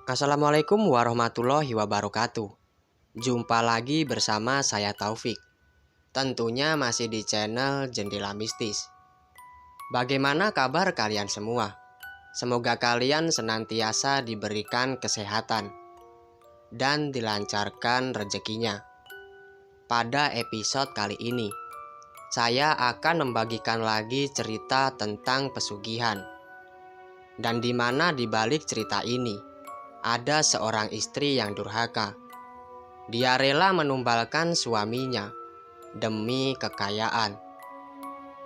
Assalamualaikum warahmatullahi wabarakatuh. Jumpa lagi bersama saya Taufik. Tentunya masih di channel Jendela Mistis. Bagaimana kabar kalian semua? Semoga kalian senantiasa diberikan kesehatan dan dilancarkan rezekinya. Pada episode kali ini, saya akan membagikan lagi cerita tentang pesugihan. Dan di mana di balik cerita ini ada seorang istri yang durhaka. Dia rela menumbalkan suaminya demi kekayaan.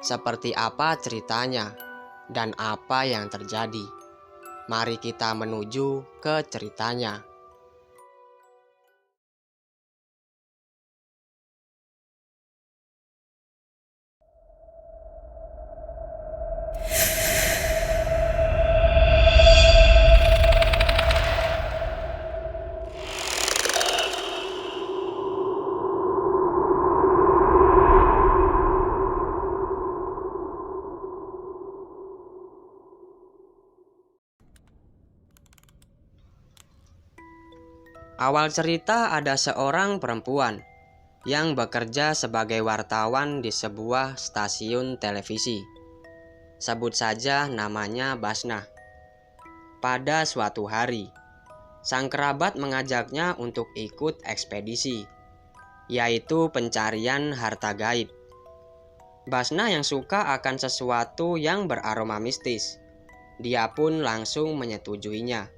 Seperti apa ceritanya dan apa yang terjadi? Mari kita menuju ke ceritanya. Awal cerita ada seorang perempuan yang bekerja sebagai wartawan di sebuah stasiun televisi. Sebut saja namanya Basnah. Pada suatu hari, sang kerabat mengajaknya untuk ikut ekspedisi, yaitu pencarian harta gaib. Basnah yang suka akan sesuatu yang beraroma mistis. Dia pun langsung menyetujuinya.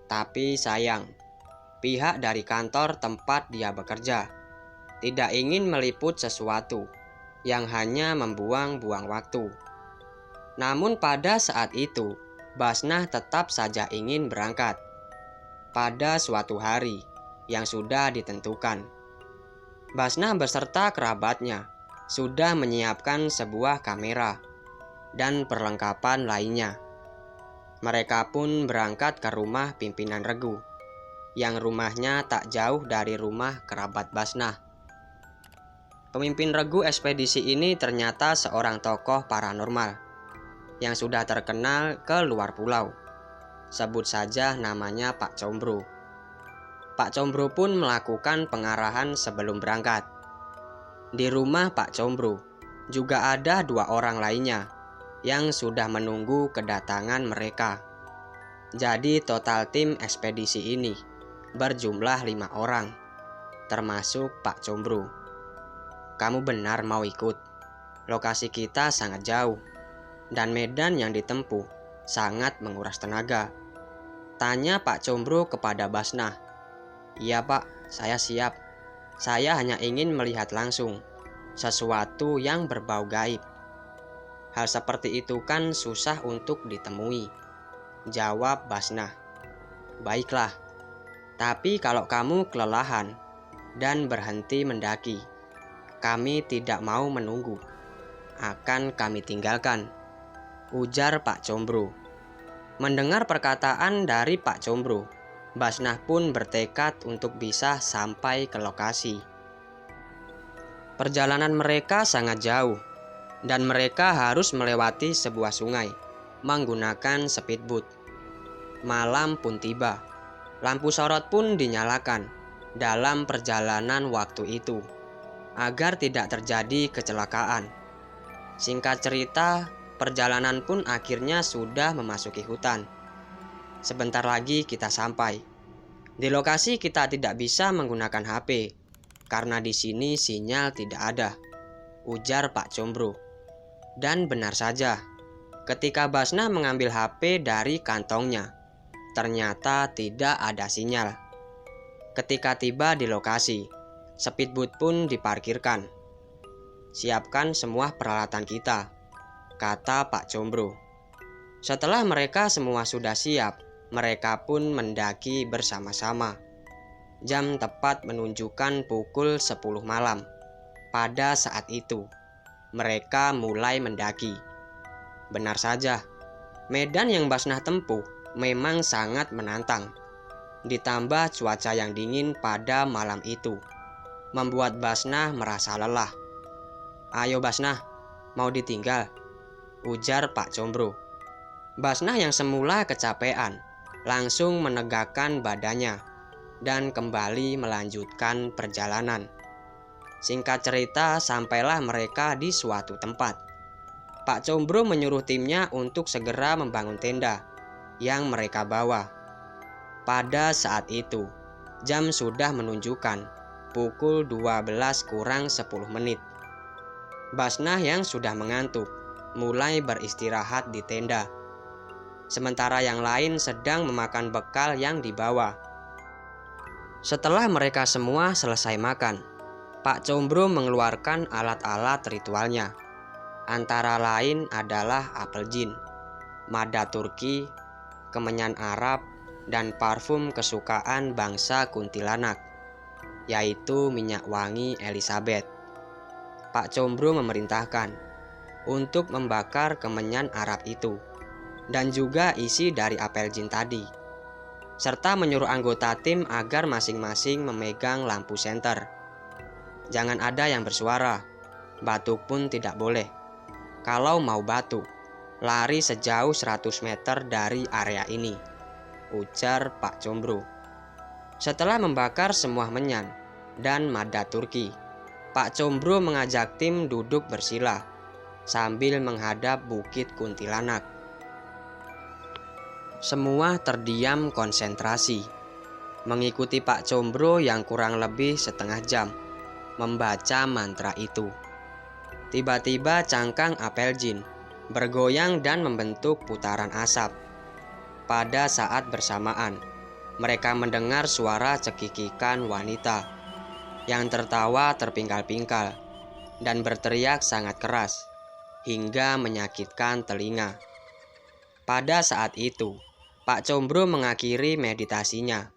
Tapi sayang, pihak dari kantor tempat dia bekerja tidak ingin meliput sesuatu yang hanya membuang-buang waktu. Namun pada saat itu, Basnah tetap saja ingin berangkat. Pada suatu hari yang sudah ditentukan, Basnah beserta kerabatnya sudah menyiapkan sebuah kamera dan perlengkapan lainnya. Mereka pun berangkat ke rumah pimpinan regu, yang rumahnya tak jauh dari rumah kerabat Basnah. Pemimpin regu ekspedisi ini ternyata seorang tokoh paranormal yang sudah terkenal ke luar pulau. Sebut saja namanya Pak Combro. Pak Combro pun melakukan pengarahan sebelum berangkat. Di rumah Pak Combro juga ada dua orang lainnya yang sudah menunggu kedatangan mereka. Jadi total tim ekspedisi ini berjumlah 5 orang, termasuk Pak Combro. Kamu benar mau ikut? Lokasi kita sangat jauh, dan medan yang ditempuh sangat menguras tenaga. Tanya Pak Combro kepada Basnah. Iya Pak, saya siap. Saya hanya ingin melihat langsung sesuatu yang berbau gaib. Hal seperti itu kan susah untuk ditemui, jawab Basnah. Baiklah, tapi kalau kamu kelelahan dan berhenti mendaki, kami tidak mau menunggu. Akan kami tinggalkan, ujar Pak Combro. Mendengar perkataan dari Pak Combro, Basnah pun bertekad untuk bisa sampai ke lokasi. Perjalanan mereka sangat jauh, dan mereka harus melewati sebuah sungai menggunakan speedboat. Malam pun tiba. Lampu sorot pun dinyalakan dalam perjalanan waktu itu, agar tidak terjadi kecelakaan. Singkat cerita, perjalanan pun akhirnya sudah memasuki hutan. Sebentar lagi kita sampai. Di lokasi kita tidak bisa menggunakan HP, karena di sini sinyal tidak ada, ujar Pak Combro. Dan benar saja, ketika Basnah mengambil HP dari kantongnya, ternyata tidak ada sinyal. Ketika tiba di lokasi, speedboat pun diparkirkan. Siapkan semua peralatan kita, kata Pak Combro. Setelah mereka semua sudah siap, mereka pun mendaki bersama-sama. Jam tepat menunjukkan pukul 10 malam. Pada saat itu, mereka mulai mendaki. Benar saja, medan yang Basnah tempuh memang sangat menantang. Ditambah cuaca yang dingin pada malam itu, membuat Basnah merasa lelah. Ayo Basnah, mau ditinggal, ujar Pak Combro. Basnah yang semula kecapean langsung menegakkan badannya dan kembali melanjutkan perjalanan. Singkat cerita, sampailah mereka di suatu tempat. Pak Combro menyuruh timnya untuk segera membangun tenda yang mereka bawa. Pada saat itu, jam sudah menunjukkan pukul 12 kurang 10 menit. Basnah yang sudah mengantuk mulai beristirahat di tenda, sementara yang lain sedang memakan bekal yang dibawa. Setelah mereka semua selesai makan, Pak Combro mengeluarkan alat-alat ritualnya. Antara lain adalah apel jin, mada Turki, kemenyan Arab, dan parfum kesukaan bangsa kuntilanak, yaitu minyak wangi Elizabeth. Pak Combro memerintahkan untuk membakar kemenyan Arab itu dan juga isi dari apel jin tadi, serta menyuruh anggota tim agar masing-masing memegang lampu senter. Jangan ada yang bersuara, batuk pun tidak boleh. Kalau mau batuk, lari sejauh 100 meter dari area ini, ujar Pak Combro. Setelah membakar semua menyan dan mada Turki, Pak Combro mengajak tim duduk bersila sambil menghadap Bukit Kuntilanak. Semua terdiam konsentrasi, mengikuti Pak Combro yang kurang lebih setengah jam membaca mantra itu. Tiba-tiba cangkang apel jin bergoyang dan membentuk putaran asap. Pada saat bersamaan, mereka mendengar suara cekikikan wanita yang tertawa terpingkal-pingkal dan berteriak sangat keras hingga menyakitkan telinga. Pada saat itu, Pak Combro mengakhiri meditasinya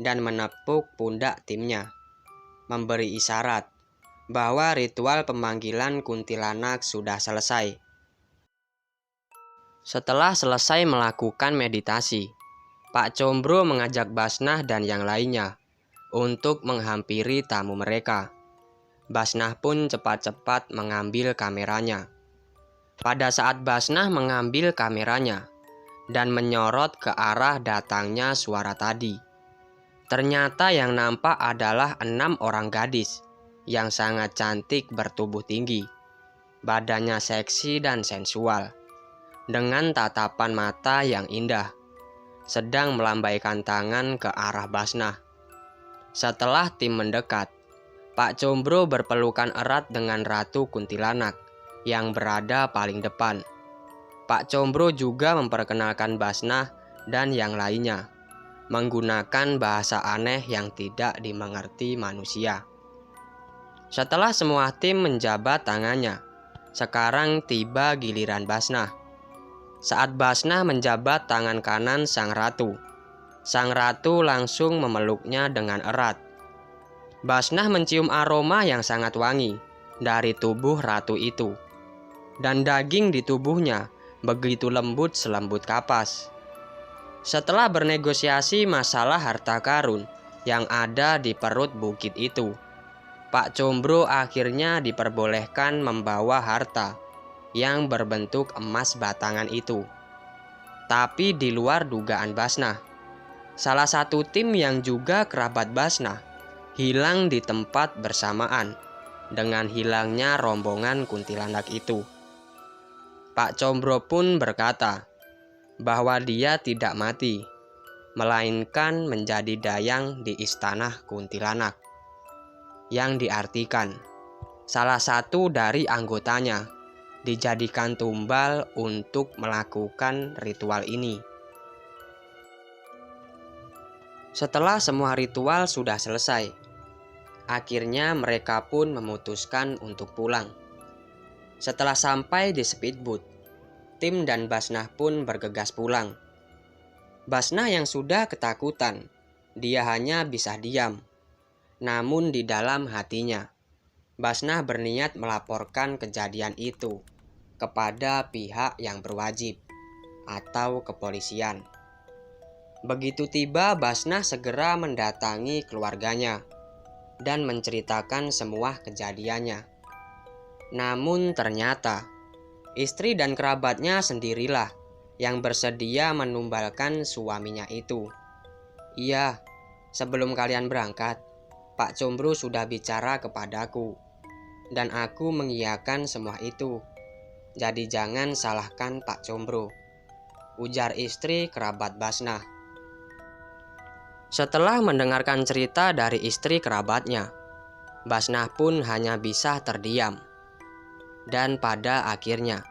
dan menepuk pundak timnya, memberi isyarat bahwa ritual pemanggilan kuntilanak sudah selesai. Setelah selesai melakukan meditasi, Pak Combro mengajak Basnah dan yang lainnya untuk menghampiri tamu mereka. Basnah pun cepat-cepat mengambil kameranya. Pada saat Basnah mengambil kameranya dan menyorot ke arah datangnya suara tadi, ternyata yang nampak adalah 6 orang gadis yang sangat cantik bertubuh tinggi, badannya seksi dan sensual, dengan tatapan mata yang indah, sedang melambaikan tangan ke arah Basnah. Setelah tim mendekat, Pak Combro berpelukan erat dengan Ratu Kuntilanak yang berada paling depan. Pak Combro juga memperkenalkan Basnah dan yang lainnya, menggunakan bahasa aneh yang tidak dimengerti manusia. Setelah semua tim menjabat tangannya, sekarang tiba giliran Basnah. Saat Basnah menjabat tangan kanan sang ratu langsung memeluknya dengan erat. Basnah mencium aroma yang sangat wangi dari tubuh ratu itu, dan daging di tubuhnya begitu lembut selembut kapas. Setelah bernegosiasi masalah harta karun yang ada di perut bukit itu, Pak Combro akhirnya diperbolehkan membawa harta yang berbentuk emas batangan itu. Tapi di luar dugaan Basnah, salah satu tim yang juga kerabat Basnah hilang di tempat bersamaan dengan hilangnya rombongan kuntilanak itu. Pak Combro pun berkata bahwa dia tidak mati, melainkan menjadi dayang di istana kuntilanak, yang diartikan salah satu dari anggotanya dijadikan tumbal untuk melakukan ritual ini. Setelah semua ritual sudah selesai, akhirnya mereka pun memutuskan untuk pulang. Setelah sampai di speedboat, tim dan Basnah pun bergegas pulang. Basnah yang sudah ketakutan, dia hanya bisa diam. Namun di dalam hatinya, Basnah berniat melaporkan kejadian itu kepada pihak yang berwajib atau kepolisian. Begitu tiba, Basnah segera mendatangi keluarganya dan menceritakan semua kejadiannya. Namun ternyata istri dan kerabatnya sendirilah yang bersedia menumbalkan suaminya itu. Iya, sebelum kalian berangkat, Pak Combro sudah bicara kepadaku, dan aku mengiyakan semua itu. Jadi jangan salahkan Pak Combro, ujar istri kerabat Basnah. Setelah mendengarkan cerita dari istri kerabatnya, Basnah pun hanya bisa terdiam. Dan pada akhirnya,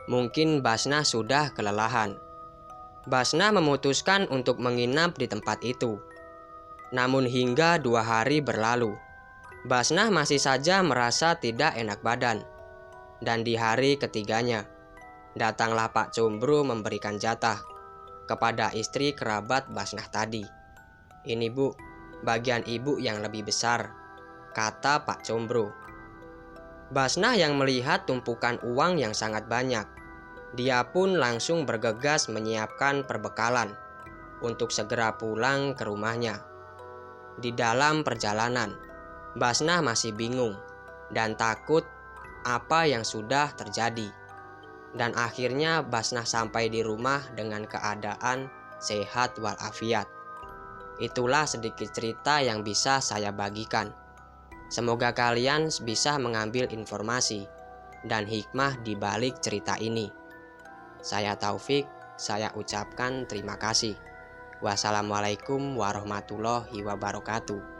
mungkin Basnah sudah kelelahan. Basnah memutuskan untuk menginap di tempat itu. Namun hingga 2 hari berlalu, Basnah masih saja merasa tidak enak badan. Dan di hari ketiganya, datanglah Pak Combro memberikan jatah kepada istri kerabat Basnah tadi. Ini bu, bagian ibu yang lebih besar, kata Pak Combro. Basnah yang melihat tumpukan uang yang sangat banyak, dia pun langsung bergegas menyiapkan perbekalan untuk segera pulang ke rumahnya. Di dalam perjalanan, Basnah masih bingung dan takut apa yang sudah terjadi. Dan akhirnya Basnah sampai di rumah dengan keadaan sehat walafiat. Itulah sedikit cerita yang bisa saya bagikan. Semoga kalian bisa mengambil informasi dan hikmah di balik cerita ini. Saya Taufik, saya ucapkan terima kasih. Wassalamualaikum warahmatullahi wabarakatuh.